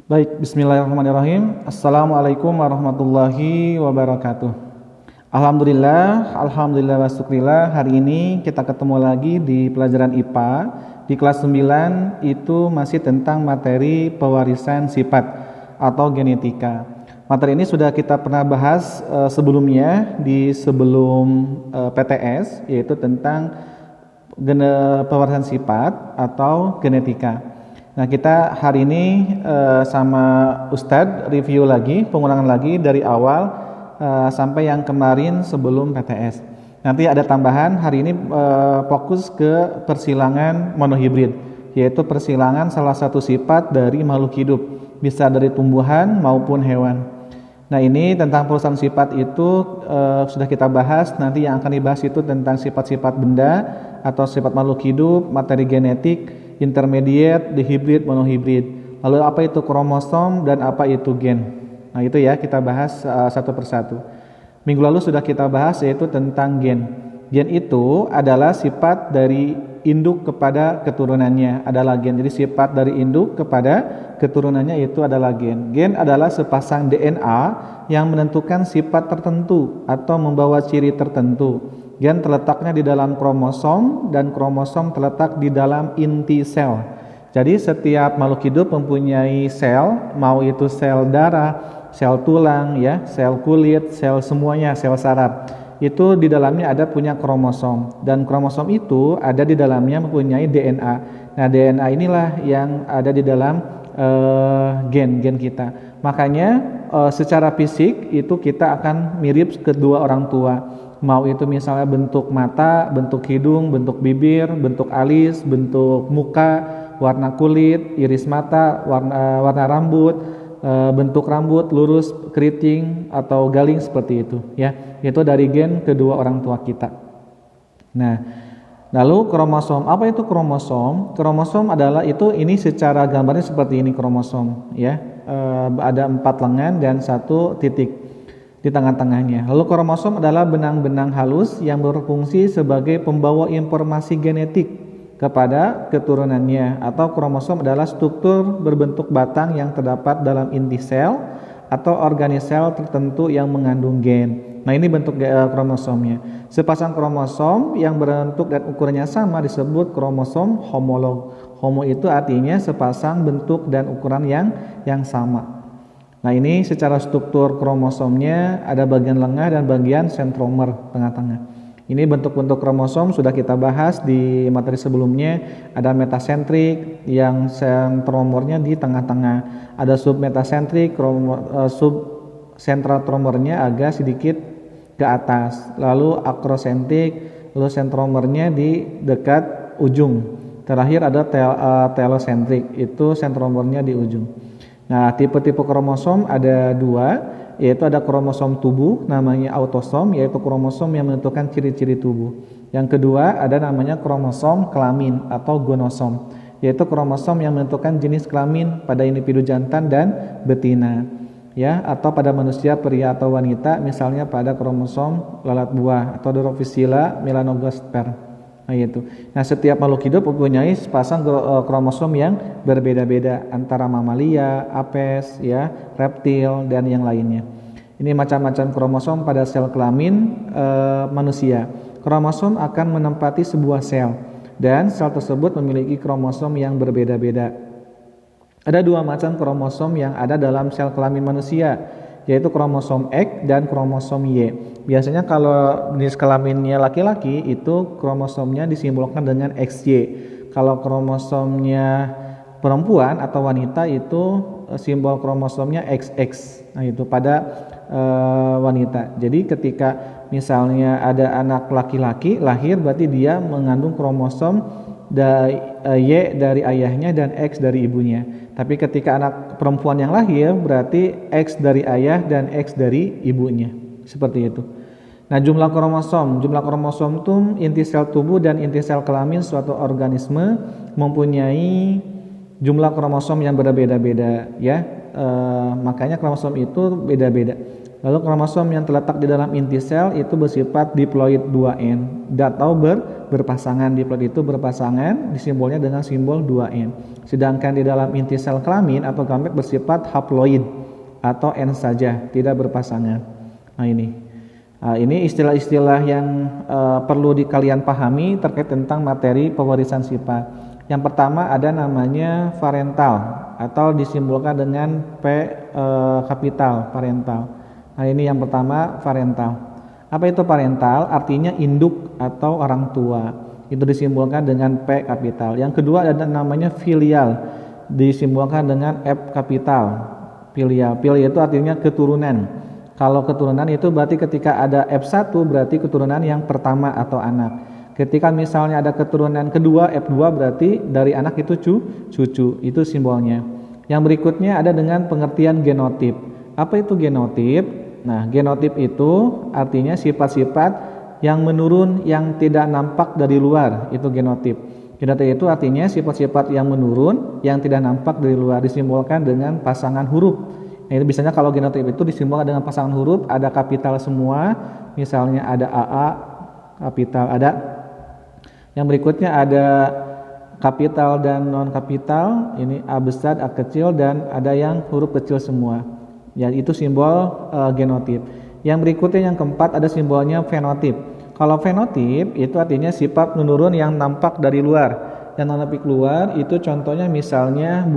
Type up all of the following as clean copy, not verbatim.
Baik, bismillahirrahmanirrahim. Assalamualaikum warahmatullahi wabarakatuh. Alhamdulillah wa syukurillah. Hari ini kita ketemu lagi di pelajaran IPA. Di kelas 9 itu masih tentang materi pewarisan sifat atau genetika. Materi ini sudah kita pernah bahas sebelumnya di sebelum PTS, yaitu tentang pewarisan sifat atau genetika. Nah, kita hari ini sama Ustadz review lagi, pengulangan lagi dari awal sampai yang kemarin sebelum PTS. Nanti ada tambahan, hari ini fokus ke persilangan monohibrid, yaitu persilangan salah satu sifat dari makhluk hidup, bisa dari tumbuhan maupun hewan. Nah, ini tentang perusahaan sifat itu sudah kita bahas. Nanti yang akan dibahas itu tentang sifat-sifat benda atau sifat makhluk hidup, materi genetik, intermediate, dihibrid, monohibrid. Lalu apa itu kromosom dan apa itu gen. Nah, itu ya kita bahas satu persatu. Minggu lalu sudah kita bahas yaitu tentang gen. Gen itu adalah sifat dari induk kepada keturunannya adalah gen. Jadi sifat dari induk kepada keturunannya itu adalah gen. Gen adalah sepasang DNA yang menentukan sifat tertentu atau membawa ciri tertentu. Gen terletaknya di dalam kromosom dan kromosom terletak di dalam inti sel. Jadi setiap makhluk hidup mempunyai sel, mau itu sel darah, sel tulang, ya, sel kulit, sel semuanya, sel saraf. Itu di dalamnya ada punya kromosom dan kromosom itu ada di dalamnya mempunyai DNA. Nah, DNA inilah yang ada di dalam gen kita. Makanya secara fisik itu kita akan mirip kedua orang tua. Mau itu misalnya bentuk mata, bentuk hidung, bentuk bibir, bentuk alis, bentuk muka, warna kulit, iris mata, warna rambut, bentuk rambut lurus, keriting atau galing seperti itu, ya. Itu dari gen kedua orang tua kita. Nah, lalu kromosom, apa itu kromosom? Kromosom adalah ini secara gambarnya seperti ini kromosom, ya. Ada 4 lengan dan 1 titik di tengah-tengahnya. Lalu kromosom adalah benang-benang halus yang berfungsi sebagai pembawa informasi genetik kepada keturunannya, atau kromosom adalah struktur berbentuk batang yang terdapat dalam inti sel atau organisel tertentu yang mengandung gen. Nah, ini bentuk kromosomnya. Sepasang kromosom yang berbentuk dan ukurannya sama disebut kromosom homolog. Homo itu artinya sepasang bentuk dan ukuran yang sama. Nah, ini secara struktur kromosomnya ada bagian lengah dan bagian sentromer tengah-tengah. Ini bentuk-bentuk kromosom sudah kita bahas di materi sebelumnya. Ada metasentrik yang sentromernya di tengah-tengah. Ada submetasentrik, subsentromernya agak sedikit ke atas. Lalu akrosentrik, lalu sentromernya di dekat ujung. Terakhir ada telosentrik, itu sentromernya di ujung. Nah, tipe-tipe kromosom ada 2, yaitu ada kromosom tubuh namanya autosom, yaitu kromosom yang menentukan ciri-ciri tubuh. Yang kedua ada namanya kromosom kelamin atau gonosom, yaitu kromosom yang menentukan jenis kelamin pada individu jantan dan betina, ya, atau pada manusia pria atau wanita, misalnya pada kromosom lalat buah atau Drosophila melanogaster. Nah, itu. Nah, setiap makhluk hidup mempunyai sepasang kromosom yang berbeda-beda antara mamalia, apes, ya, reptil dan yang lainnya. Ini macam-macam kromosom pada sel kelamin manusia. Kromosom akan menempati sebuah sel dan sel tersebut memiliki kromosom yang berbeda-beda. Ada 2 macam kromosom yang ada dalam sel kelamin manusia, yaitu kromosom X dan kromosom Y. Biasanya kalau jenis kelaminnya laki-laki itu kromosomnya disimbolkan dengan XY. Kalau kromosomnya perempuan atau wanita itu simbol kromosomnya XX. Nah, itu pada wanita. Jadi ketika misalnya ada anak laki-laki lahir, berarti dia mengandung kromosom Y dari ayahnya dan X dari ibunya. Tapi ketika anak perempuan yang lahir, berarti X dari ayah dan X dari ibunya. Seperti itu. Nah, jumlah kromosom itu inti sel tubuh dan inti sel kelamin suatu organisme mempunyai jumlah kromosom yang berbeda-beda, ya. Makanya kromosom itu beda-beda. Lalu kromosom yang terletak di dalam inti sel itu bersifat diploid 2N atau berpasangan. Diploid itu berpasangan, disimbolnya dengan simbol 2N. Sedangkan di dalam inti sel kelamin atau gamet bersifat haploid atau N saja, tidak berpasangan. Nah ini istilah-istilah yang perlu kalian pahami terkait tentang materi pewarisan sifat. Yang pertama ada namanya parental atau disimbolkan dengan P kapital, parental. Nah ini yang pertama, parental. Apa itu parental? Artinya induk atau orang tua. Itu disimbolkan dengan P kapital. Yang kedua ada namanya filial, disimbolkan dengan F kapital. Filial. Filial itu artinya keturunan. Kalau keturunan itu berarti ketika ada F1 berarti keturunan yang pertama atau anak. Ketika misalnya ada keturunan kedua F2 berarti dari anak itu cucu. Itu simbolnya. Yang berikutnya ada dengan pengertian genotip. Apa itu genotip? Nah, genotip itu artinya sifat-sifat yang menurun yang tidak nampak dari luar, itu genotip. Genotip itu artinya sifat-sifat yang menurun yang tidak nampak dari luar, disimbolkan dengan pasangan huruf. Nah, itu biasanya kalau genotip itu disimbolkan dengan pasangan huruf, ada kapital semua, misalnya ada AA kapital, ada yang berikutnya ada kapital dan non kapital, ini A besar, A kecil, dan ada yang huruf kecil semua. Ya, itu simbol genotip. Yang berikutnya yang keempat ada simbolnya fenotip. Kalau fenotip itu artinya sifat menurun yang nampak dari luar. Yang nampak luar itu contohnya misalnya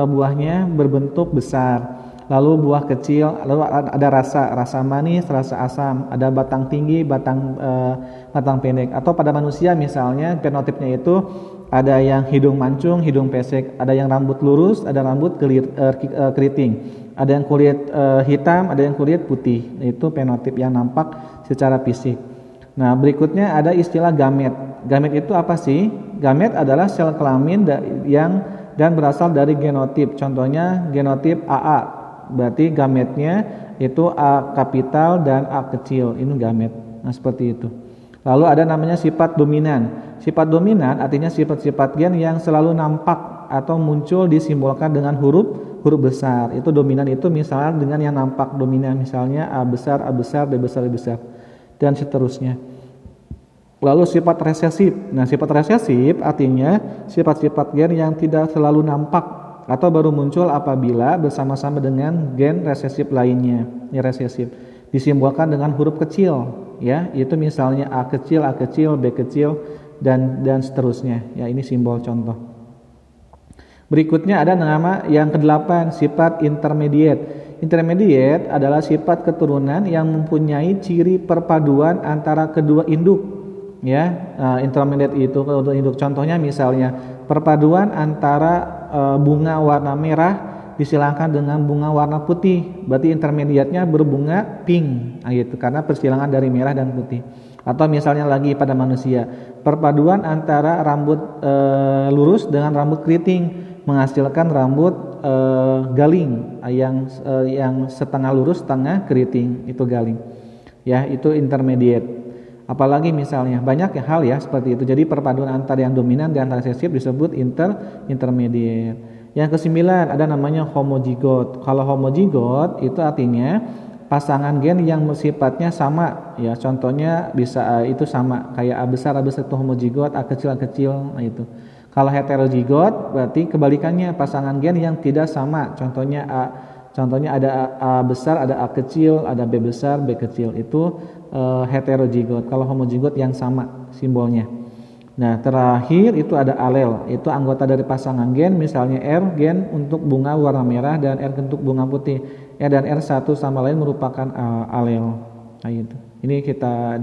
buahnya berbentuk besar, lalu buah kecil, lalu ada rasa manis, rasa asam, ada batang tinggi, batang pendek. Atau pada manusia misalnya fenotipnya itu ada yang hidung mancung, hidung pesek, ada yang rambut lurus, ada rambut keriting, ada yang kulit hitam, ada yang kulit putih. Itu fenotip yang nampak secara fisik. Nah, berikutnya ada istilah gamet. Gamet itu apa sih? Gamet adalah sel kelamin dan berasal dari genotip. Contohnya genotip AA. Berarti gametnya itu A kapital dan A kecil. Ini gamet. Nah, seperti itu. Lalu ada namanya sifat dominan. Sifat dominan artinya sifat-sifat gen yang selalu nampak atau muncul disimbolkan dengan huruf besar. Itu dominan itu misalnya dengan yang nampak dominan, misalnya A besar, B besar, dan seterusnya. Lalu sifat resesif. Nah, sifat resesif artinya sifat-sifat gen yang tidak selalu nampak atau baru muncul apabila bersama-sama dengan gen resesif lainnya. Ini resesif. Disimbolkan dengan huruf kecil, ya. Itu misalnya A kecil, B kecil, dan seterusnya. Ya, ini simbol contoh. Berikutnya ada nama yang ke-8, sifat intermediate. Intermediate adalah sifat keturunan yang mempunyai ciri perpaduan antara kedua induk. Ya, intermediate itu kedua induk. Contohnya misalnya perpaduan antara bunga warna merah disilangan dengan bunga warna putih. Berarti intermediate-nya berbunga pink. Nah, gitu, karena persilangan dari merah dan putih. Atau misalnya lagi pada manusia, perpaduan antara rambut lurus dengan rambut keriting menghasilkan rambut galing yang setengah lurus setengah keriting, itu galing. Ya, itu intermediate. Apalagi misalnya banyak hal ya seperti itu. Jadi perpaduan antara yang dominan dan resesif disebut intermediate. Yang ke-9 ada namanya homozigot. Kalau homozigot itu artinya pasangan gen yang sifatnya sama, ya. Contohnya bisa itu sama kayak A besar itu homozigot, A kecil. Nah, itu. Kalau heterozigot berarti kebalikannya, pasangan gen yang tidak sama. Contohnya ada A besar, ada A kecil, ada B besar, B kecil. Itu heterozigot. Kalau homozigot yang sama simbolnya. Nah, terakhir itu ada alel. Itu anggota dari pasangan gen, misalnya R gen untuk bunga warna merah dan R untuk bunga putih. R dan R satu sama lain merupakan alel. Nah, itu. Ini kita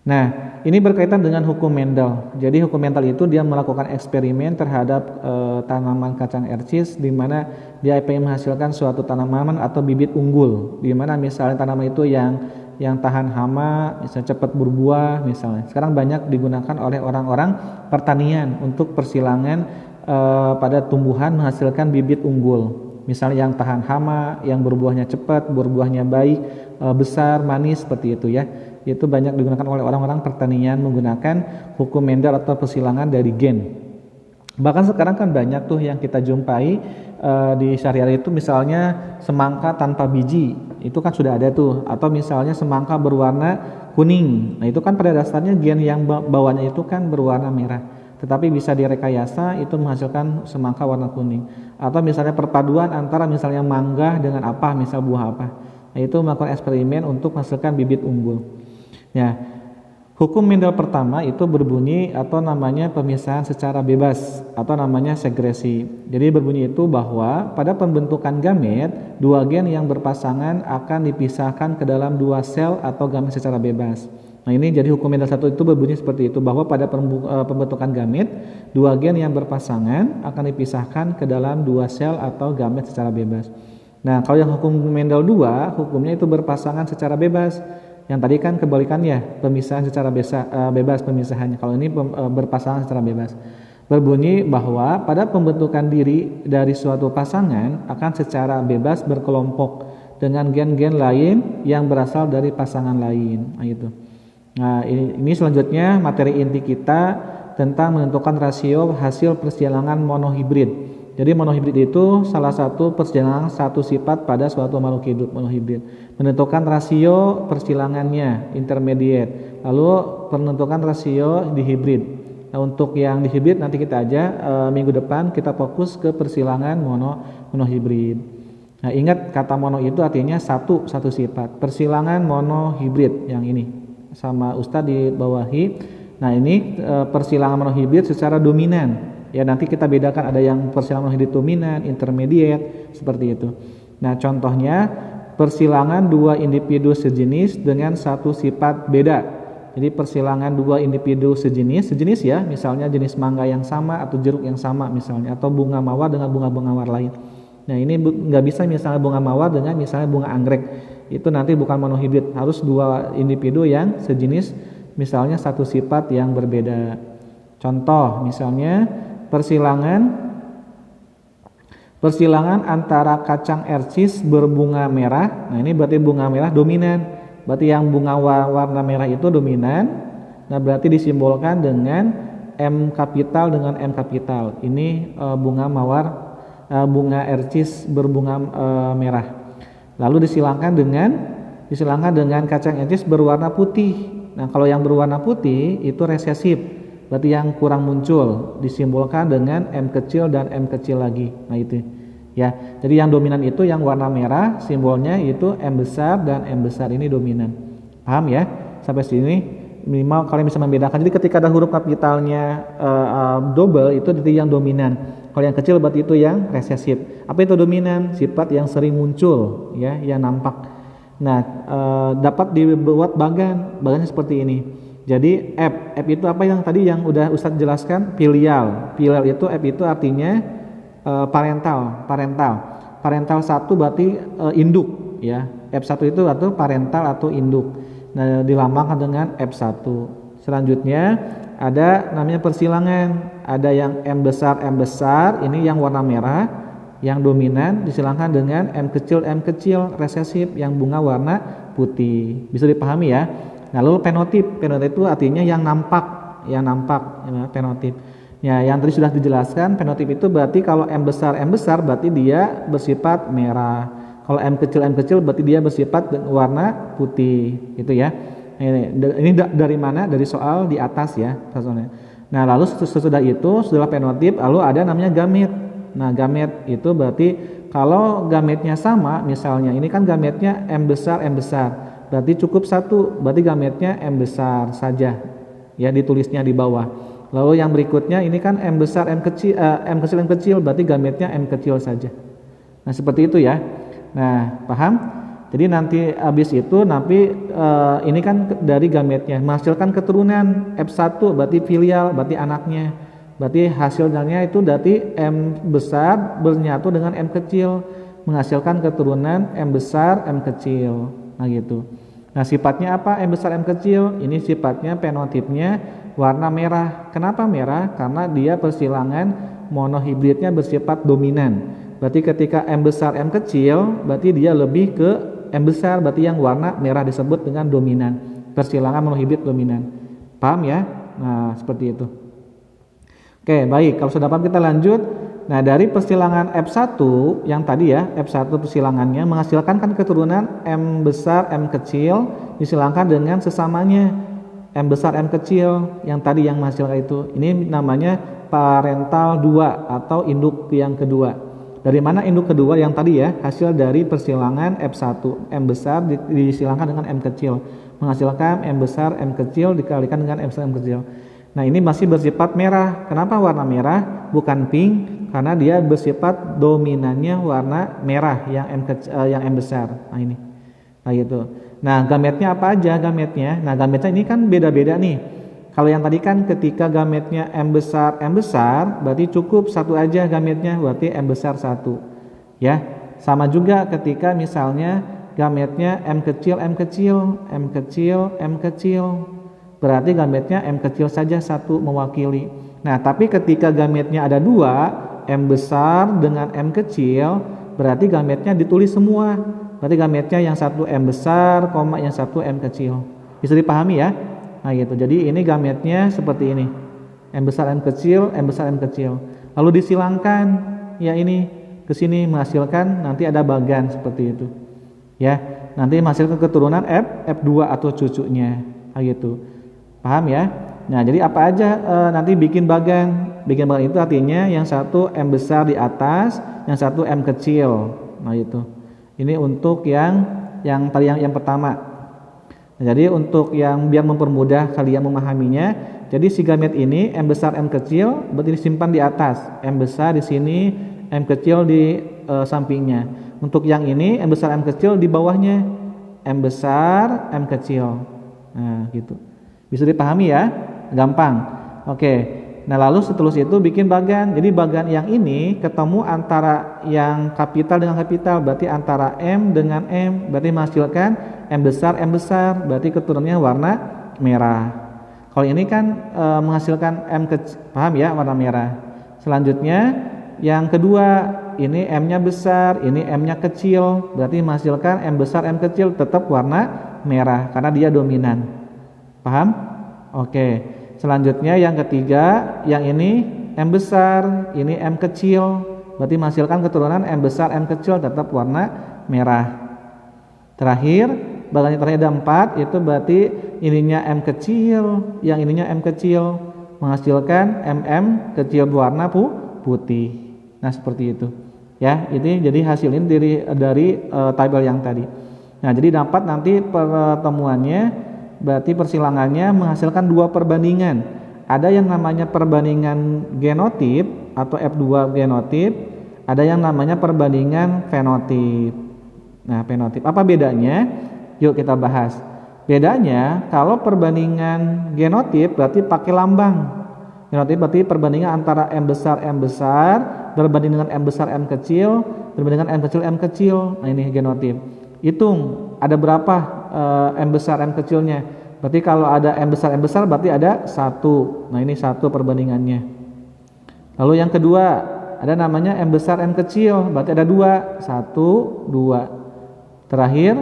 Nah, ini berkaitan dengan hukum Mendel. Jadi hukum Mendel itu dia melakukan eksperimen terhadap tanaman kacang ercis, di mana dia ingin menghasilkan suatu tanaman atau bibit unggul, di mana misalnya tanaman itu yang tahan hama, misalnya cepat berbuah misalnya. Sekarang banyak digunakan oleh orang-orang pertanian untuk persilangan pada tumbuhan menghasilkan bibit unggul. Misalnya yang tahan hama, yang berbuahnya cepat, berbuahnya baik, besar, manis, seperti itu ya. Itu banyak digunakan oleh orang-orang pertanian menggunakan hukum Mendel atau persilangan dari gen. Bahkan sekarang kan banyak tuh yang kita jumpai di sehari-hari itu, misalnya semangka tanpa biji, itu kan sudah ada tuh, atau misalnya semangka berwarna kuning. Nah, itu kan pada dasarnya gen yang bawahnya itu kan berwarna merah, tetapi bisa direkayasa itu menghasilkan semangka warna kuning. Atau misalnya perpaduan antara misalnya mangga dengan apa, misal buah apa. Nah, itu melakukan eksperimen untuk menghasilkan bibit unggul. Ya, hukum Mendel pertama itu berbunyi atau namanya pemisahan secara bebas atau namanya segresi. Jadi berbunyi itu bahwa pada pembentukan gamet, dua gen yang berpasangan akan dipisahkan ke dalam dua sel atau gamet secara bebas. Nah, ini jadi hukum Mendel satu itu berbunyi seperti itu, bahwa pada pembentukan gamet, dua gen yang berpasangan akan dipisahkan ke dalam dua sel atau gamet secara bebas. Nah, kalau yang hukum Mendel 2, hukumnya itu berpasangan secara bebas. Yang tadi kan kebalikannya, pemisahan secara bebas pemisahannya. Kalau ini berpasangan secara bebas. Berbunyi bahwa pada pembentukan diri dari suatu pasangan akan secara bebas berkelompok dengan gen-gen lain yang berasal dari pasangan lain. Nah, itu. Nah, ini selanjutnya materi inti kita tentang menentukan rasio hasil persilangan monohibrid. Jadi monohibrid itu salah satu persilangan satu sifat pada suatu makhluk hidup, monohibrid. Menentukan rasio persilangannya, intermediate. Lalu menentukan rasio dihibrid. Nah, untuk yang dihibrid nanti kita aja minggu depan kita fokus ke persilangan monohibrid. Nah, ingat kata mono itu artinya satu sifat. Persilangan monohibrid yang ini sama Ustadz dibawahi. Nah, ini persilangan monohibrid secara dominan. Ya, nanti kita bedakan ada yang persilangan monohibrid dominan, intermediate, seperti itu. Nah, contohnya persilangan dua individu sejenis dengan satu sifat beda. Jadi persilangan dua individu sejenis ya, misalnya jenis mangga yang sama atau jeruk yang sama misalnya, atau bunga mawar dengan bunga mawar lain. Nah, ini nggak bisa misalnya bunga mawar dengan misalnya bunga anggrek. Itu nanti bukan monohibrid, harus dua individu yang sejenis, misalnya satu sifat yang berbeda. Contoh misalnya persilangan antara kacang ercis berbunga merah. Nah, ini berarti bunga merah dominan. Berarti yang bunga warna merah itu dominan. Nah, berarti disimbolkan dengan M kapital dengan M kapital. Ini bunga ercis berbunga merah. Lalu disilangkan dengan kacang ercis berwarna putih. Nah, kalau yang berwarna putih itu resesif. Berarti yang kurang muncul, disimbolkan dengan M kecil dan M kecil lagi. Nah, itu ya. Jadi yang dominan itu yang warna merah, simbolnya itu M besar dan M besar ini dominan. Paham ya? Sampai sini minimal kalian bisa membedakan. Jadi ketika ada huruf kapitalnya double itu berarti yang dominan. Kalau yang kecil berarti itu yang resesif. Apa itu dominan? Sifat yang sering muncul ya, yang nampak. Nah, dapat dibuat bagannya seperti ini. Jadi F itu apa yang tadi yang udah Ustadz jelaskan? Filial itu F itu artinya parental. Parental 1 berarti induk ya. F1 itu atau parental atau induk. Nah, dilambangkan dengan F1. Selanjutnya ada namanya persilangan. Ada yang M besar, ini yang warna merah, yang dominan, disilangkan dengan M kecil resesif yang bunga warna putih. Bisa dipahami ya? Nah, lalu penotip itu artinya yang nampak ya, penotip. Ya, yang tadi sudah dijelaskan, penotip itu berarti kalau M besar berarti dia bersifat merah. Kalau M kecil berarti dia bersifat warna putih, gitu ya. Ini dari mana? Dari soal di atas ya, soalnya. Nah, lalu setelah penotip, lalu ada namanya gamet. Nah, gamet itu berarti kalau gametnya sama, misalnya ini kan gametnya M besar. Berarti cukup satu, berarti gametnya M besar saja. Ya, ditulisnya di bawah. Lalu yang berikutnya ini kan M besar, M kecil, berarti gametnya M kecil saja. Nah, seperti itu ya. Nah, paham? Jadi nanti habis itu ini kan dari gametnya menghasilkan keturunan F1 berarti filial, berarti anaknya. Berarti hasilnya itu berarti M besar bernyatu dengan M kecil menghasilkan keturunan M besar, M kecil. Nah, gitu. Nah, sifatnya apa? M besar M kecil. Ini sifatnya penotipnya warna merah. Kenapa merah? Karena dia persilangan monohibridnya bersifat dominan. Berarti ketika M besar M kecil, berarti dia lebih ke M besar, berarti yang warna merah disebut dengan dominan. Persilangan monohibrid dominan. Paham ya? Nah, seperti itu. Oke, baik. Kalau sudah paham kita lanjut. Nah, dari persilangan F1 yang tadi ya, F1 persilangannya menghasilkan kan keturunan M besar, M kecil disilangkan dengan sesamanya M besar, M kecil yang tadi yang menghasilkan itu. Ini namanya parental 2 atau induk yang kedua. Dari mana induk kedua yang tadi ya? Hasil dari persilangan F1, M besar disilangkan dengan M kecil. Menghasilkan M besar, M kecil dikalikan dengan M besar, M kecil. Nah, ini masih bersifat merah. Kenapa warna merah? Bukan pink. Karena dia bersifat dominannya warna merah yang M besar. Nah, ini. Nah, gitu. Nah, gametnya apa aja gametnya? Nah, gametnya ini kan beda-beda nih. Kalau yang tadi kan ketika gametnya M besar, berarti cukup satu aja gametnya, berarti M besar 1. Ya. Sama juga ketika misalnya gametnya M kecil, M kecil, M kecil, M kecil. Berarti gametnya M kecil saja 1 mewakili. Nah, tapi ketika gametnya ada 2, M besar dengan M kecil, berarti gametnya ditulis semua. Berarti gametnya yang satu M besar, yang satu M kecil. Bisa dipahami ya? Nah, gitu. Jadi ini gametnya seperti ini. M besar, M kecil, M besar, M kecil. Lalu disilangkan ya ini ke sini menghasilkan nanti ada bagan seperti itu. Ya, nanti menghasilkan keturunan F2 atau cucunya. Nah, gitu. Paham ya? Nah, jadi apa aja nanti bikin bagan. Bikin bagan itu artinya yang satu M besar di atas, yang satu M kecil. Nah, itu. Ini untuk yang tadi yang pertama. Nah, jadi untuk yang biar mempermudah kalian memahaminya, jadi si gamet ini M besar M kecil berarti disimpan di atas, M besar di sini, M kecil di sampingnya. Untuk yang ini M besar M kecil di bawahnya, M besar M kecil. Nah, gitu. Bisa dipahami ya? Gampang. Oke. Nah, lalu setelah itu bikin bagan. Jadi bagan yang ini ketemu antara yang kapital dengan kapital, berarti antara M dengan M, berarti menghasilkan M besar, berarti keturunannya warna merah. Kalau ini kan menghasilkan M kecil, paham ya, warna merah. Selanjutnya yang kedua, ini M-nya besar, ini M-nya kecil, berarti menghasilkan M besar, M kecil tetap warna merah karena dia dominan. Paham? Oke. Selanjutnya yang ketiga, yang ini M besar, ini M kecil, berarti menghasilkan keturunan M besar, M kecil tetap warna merah. Terakhir, bagian terakhir ada 4, itu berarti ininya M kecil, yang ininya M kecil, menghasilkan MM kecil berwarna putih. Nah, seperti itu. Ya, ini jadi hasil ini dari tabel yang tadi. Nah, jadi dapat nanti pertemuannya berarti persilangannya menghasilkan 2 perbandingan. Ada yang namanya perbandingan genotip atau F2 genotip, ada yang namanya perbandingan fenotip. Nah, fenotip apa bedanya? Yuk kita bahas. Bedanya kalau perbandingan genotip berarti pakai lambang. Genotip berarti perbandingan antara M besar berbanding dengan M besar M kecil berbanding dengan M kecil. Nah, ini genotip. Hitung ada berapa M besar M kecilnya. Berarti kalau ada M besar berarti ada 1. Nah, ini 1 perbandingannya. Lalu yang kedua ada namanya M besar M kecil, berarti ada 2. 1, 2. Terakhir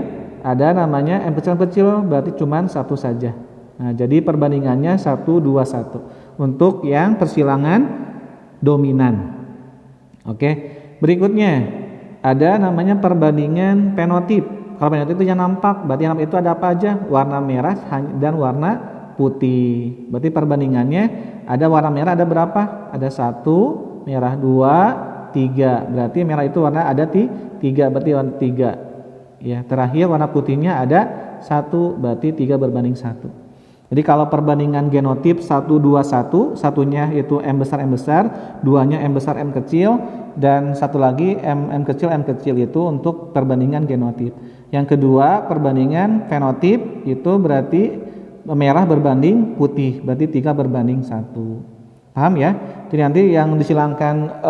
ada namanya M kecil, berarti cuma 1 saja. Nah, jadi perbandingannya 1, 2, 1 untuk yang persilangan dominan. Oke. Berikutnya ada namanya perbandingan fenotip. Kalau fenotip itu yang nampak, berarti yang nampak itu ada apa aja? Warna merah dan warna putih. Berarti perbandingannya ada warna merah ada berapa? Ada 1, merah 2, 3. Berarti merah itu warna ada 3, berarti warna 3. Ya, terakhir warna putihnya ada 1, berarti 3 berbanding 1. Jadi kalau perbandingan genotip 1, 2, 1, satunya itu M besar, duanya M besar, M kecil, dan satu lagi M kecil itu untuk perbandingan genotip. Yang kedua perbandingan fenotip itu berarti merah berbanding putih, berarti 3 berbanding 1. Paham ya? Jadi nanti yang disilangkan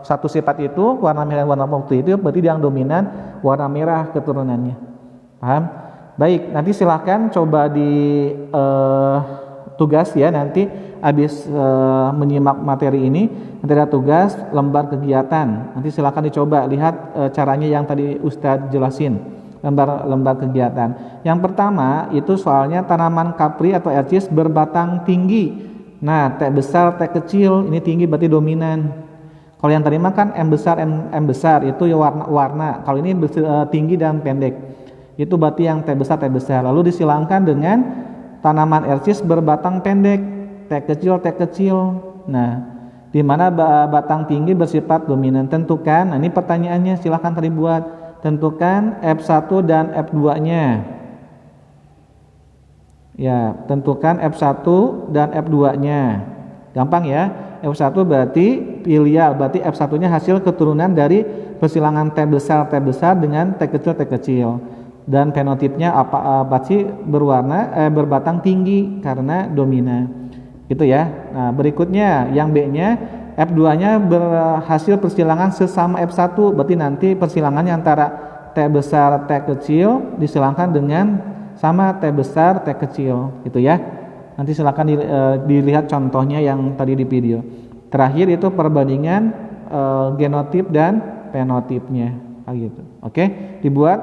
satu sifat itu warna merah dan warna putih itu berarti yang dominan warna merah keturunannya. Paham? Baik, nanti silahkan coba di tugas ya, nanti habis menyimak materi ini nanti ada tugas lembar kegiatan. Nanti silahkan dicoba lihat caranya yang tadi Ustadz jelasin, lembar kegiatan. Yang pertama itu soalnya tanaman kapri atau ercis berbatang tinggi Nah, T besar, T kecil, ini tinggi berarti dominan. Kalau yang tadi mah kan M besar, M besar itu ya warna. Kalau ini tinggi dan pendek, itu berarti yang T besar, T besar. Lalu disilangkan dengan tanaman ercis berbatang pendek, T kecil, T kecil. Nah, di mana batang tinggi bersifat dominan. Tentukan, nah ini pertanyaannya, silahkan tadi buat. Tentukan F1 dan F2-nya. Ya, tentukan F1 dan F2-nya. Gampang ya. F1 berarti filial, berarti F1-nya hasil keturunan dari persilangan T besar dengan T kecil. Dan fenotipnya pasti berbatang tinggi karena dominan. Gitu ya. Nah, berikutnya yang B-nya, F2-nya berhasil persilangan sesama F1, berarti nanti persilangannya antara T besar, T kecil disilangkan dengan sama T besar, T kecil, gitu ya. Nanti silakan dilihat contohnya yang tadi di video. Terakhir itu perbandingan genotip dan fenotipnya, gitu. Oke, dibuat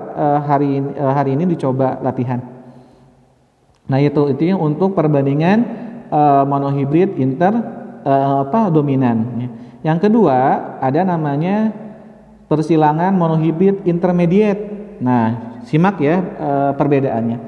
hari ini dicoba latihan. Nah, itu untuk perbandingan monohibrid dominan. Yang kedua ada namanya persilangan monohibrid intermediate. Nah, simak ya perbedaannya.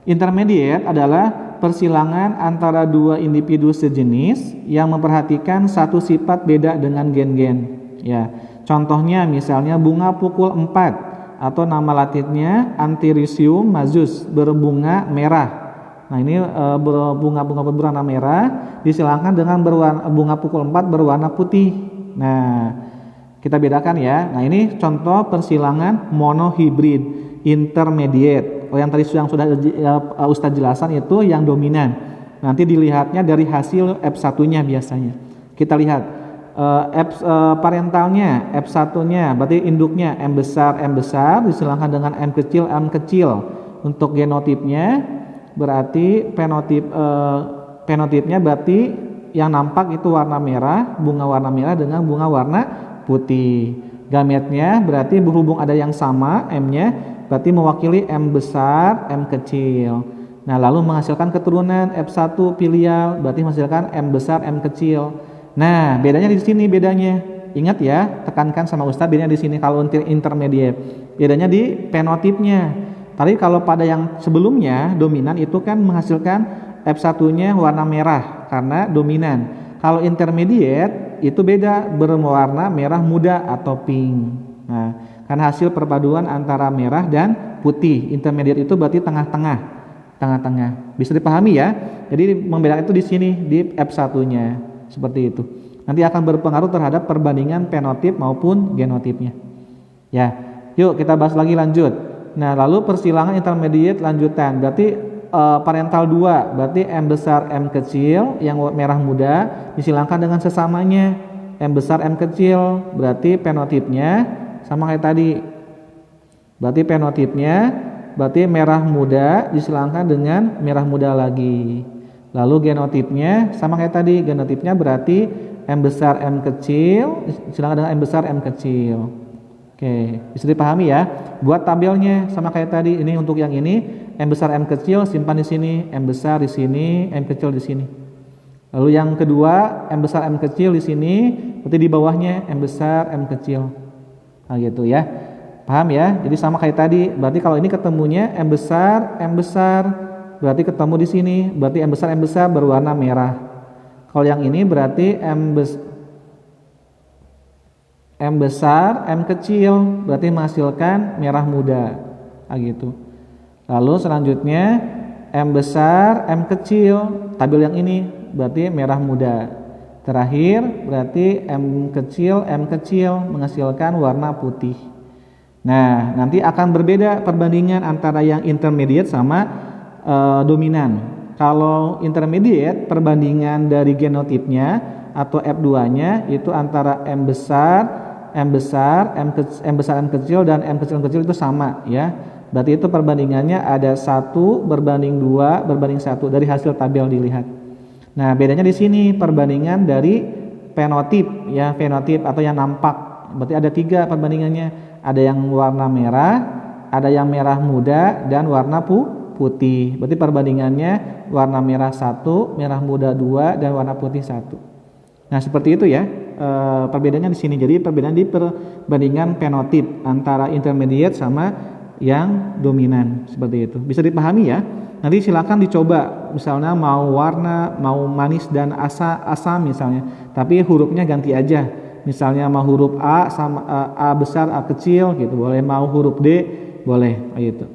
Intermediate adalah persilangan antara dua individu sejenis yang memperhatikan satu sifat beda dengan gen-gen. Ya, contohnya misalnya bunga pukul 4 atau nama latinnya Antirrhizum mazus, berbunga merah. Nah, ini bunga-bunga berwarna merah disilangkan dengan bunga pukul 4 berwarna putih. Nah, kita bedakan ya. Nah, ini contoh persilangan monohibrid intermediate. Yang tadi yang sudah Ustadz jelasan itu yang dominan. Nanti dilihatnya dari hasil F1-nya biasanya. Kita lihat parentalnya, F1-nya, berarti induknya M besar disilangkan dengan M kecil. Untuk genotipnya berarti fenotipnya berarti yang nampak itu warna merah, bunga warna merah dengan bunga warna putih. Gametnya berarti berhubung ada yang sama M-nya, berarti mewakili M besar, M kecil. Nah, lalu menghasilkan keturunan F1 filial, berarti menghasilkan M besar, M kecil. Nah, bedanya di sini bedanya. Ingat ya, tekankan sama Ustadz bedanya di sini kalau intermediate. Bedanya di fenotipnya. Tadi kalau pada yang sebelumnya dominan itu kan menghasilkan F1-nya warna merah karena dominan. Kalau intermediate itu beda, berwarna merah muda atau pink. Nah, karena hasil perpaduan antara merah dan putih. Intermediate itu berarti tengah-tengah. Bisa dipahami ya? Jadi membedakan itu di sini di F1-nya. Seperti itu. Nanti akan berpengaruh terhadap perbandingan fenotip maupun genotipnya. Ya. Yuk kita bahas lagi lanjut. Nah, lalu persilangan intermediate lanjutan. Berarti parental 2, berarti M besar, M kecil yang merah muda disilangkan dengan sesamanya M besar, M kecil. Berarti fenotipnya sama kayak tadi. Berarti fenotipnya berarti merah muda disilangkan dengan merah muda lagi. Lalu genotipnya sama kayak tadi. Genotipnya berarti M besar M kecil disilangkan dengan M besar M kecil. Oke, bisa dipahami ya. Buat tabelnya sama kayak tadi. Ini untuk yang ini M besar M kecil simpan di sini, M besar di sini, M kecil di sini. Lalu yang kedua M besar M kecil di sini, berarti di bawahnya M besar M kecil. Nah, gitu ya. Paham ya? Jadi sama kayak tadi. Berarti kalau ini ketemunya M besar, berarti ketemu di sini. Berarti M besar berwarna merah. Kalau yang ini berarti M besar, M kecil, berarti menghasilkan merah muda. Nah, gitu. Lalu selanjutnya M besar, M kecil, tabel yang ini berarti merah muda. Terakhir berarti M kecil menghasilkan warna putih. Nah, nanti akan berbeda perbandingan antara yang intermediate sama dominan. Kalau intermediate perbandingan dari genotipnya atau F2-nya itu antara M besar, M kecil dan M kecil itu sama ya. Berarti itu perbandingannya ada 1 berbanding 2 berbanding 1 dari hasil tabel dilihat. Nah, bedanya di sini perbandingan dari fenotip ya, fenotip atau yang nampak. Berarti ada 3 perbandingannya. Ada yang warna merah, ada yang merah muda dan warna putih. Berarti perbandingannya warna merah 1, merah muda 2, dan warna putih 1. Nah, seperti itu ya. Perbedaannya di sini. Jadi perbedaan di perbandingan fenotip antara intermediate sama yang dominan, seperti itu. Bisa dipahami ya. Nanti silakan dicoba. Misalnya mau warna, mau manis dan asam misalnya. Tapi hurufnya ganti aja. Misalnya mau huruf A sama A besar, A kecil gitu. Boleh, mau huruf D, boleh gitu.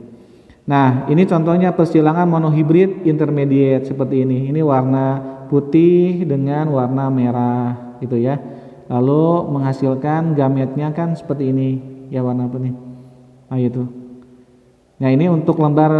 Nah, ini contohnya persilangan monohibrid intermediate seperti ini. Ini warna putih dengan warna merah gitu ya. Lalu menghasilkan gametnya kan seperti ini ya, warna putih. Nah, itu. Nah, ini untuk lembar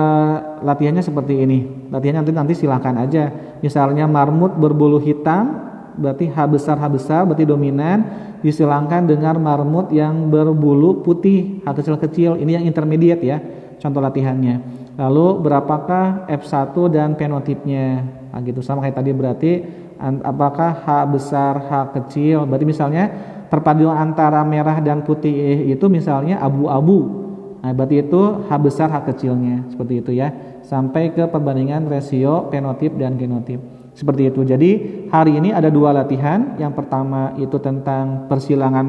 latihannya seperti ini. Latihannya nanti silakan aja. Misalnya marmut berbulu hitam, berarti H besar berarti dominan, disilangkan dengan marmut yang berbulu putih, H kecil-kecil. Ini yang intermediate ya, contoh latihannya. Lalu berapakah F1 dan fenotipnya? Nah, gitu sama kayak tadi, berarti apakah H besar, H kecil. Berarti misalnya perpaduan antara merah dan putih itu misalnya abu-abu. Nah, berarti itu H besar, H kecilnya, seperti itu ya. Sampai ke perbandingan rasio fenotip dan genotip. Seperti itu. Jadi hari ini ada 2 latihan. Yang pertama itu tentang persilangan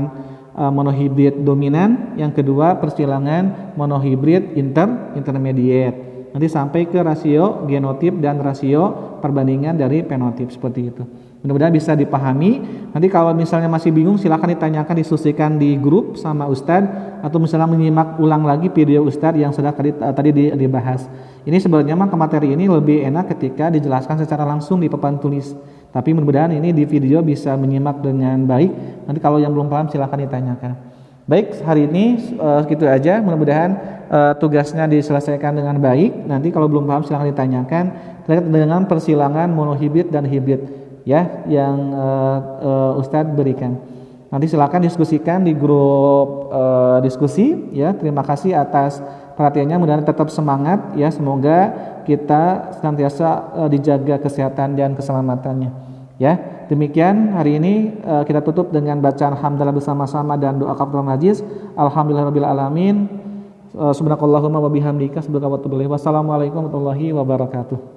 monohibrid dominan, yang kedua persilangan monohibrid intermediate. Nanti sampai ke rasio genotip dan rasio perbandingan dari fenotip, seperti itu. Mudah-mudahan bisa dipahami. Nanti kalau misalnya masih bingung silakan ditanyakan, diskusikan di grup sama Ustadz, atau misalnya menyimak ulang lagi video Ustadz yang sudah tadi dibahas. Ini sebenarnya mah materi ini lebih enak ketika dijelaskan secara langsung di papan tulis. Tapi mudah-mudahan ini di video bisa menyimak dengan baik. Nanti kalau yang belum paham silakan ditanyakan. Baik, hari ini segitu aja. Mudah-mudahan tugasnya diselesaikan dengan baik. Nanti kalau belum paham silakan ditanyakan terkait dengan persilangan monohibrid dan hibrid ya yang Ustadz berikan. Nanti silakan diskusikan di grup diskusi ya. Terima kasih atas perhatiannya, mudah-mudahan tetap semangat ya. Semoga kita senantiasa dijaga kesehatan dan keselamatannya ya. Demikian hari ini kita tutup dengan bacaan hamdalah bersama-sama dan doa kafaratul majelis. Alhamdulillahirabbil alamin. Subhanakallahumma wa bihamdika, subhanaka wa atubu ilaik. Wassalamualaikum warahmatullahi wabarakatuh.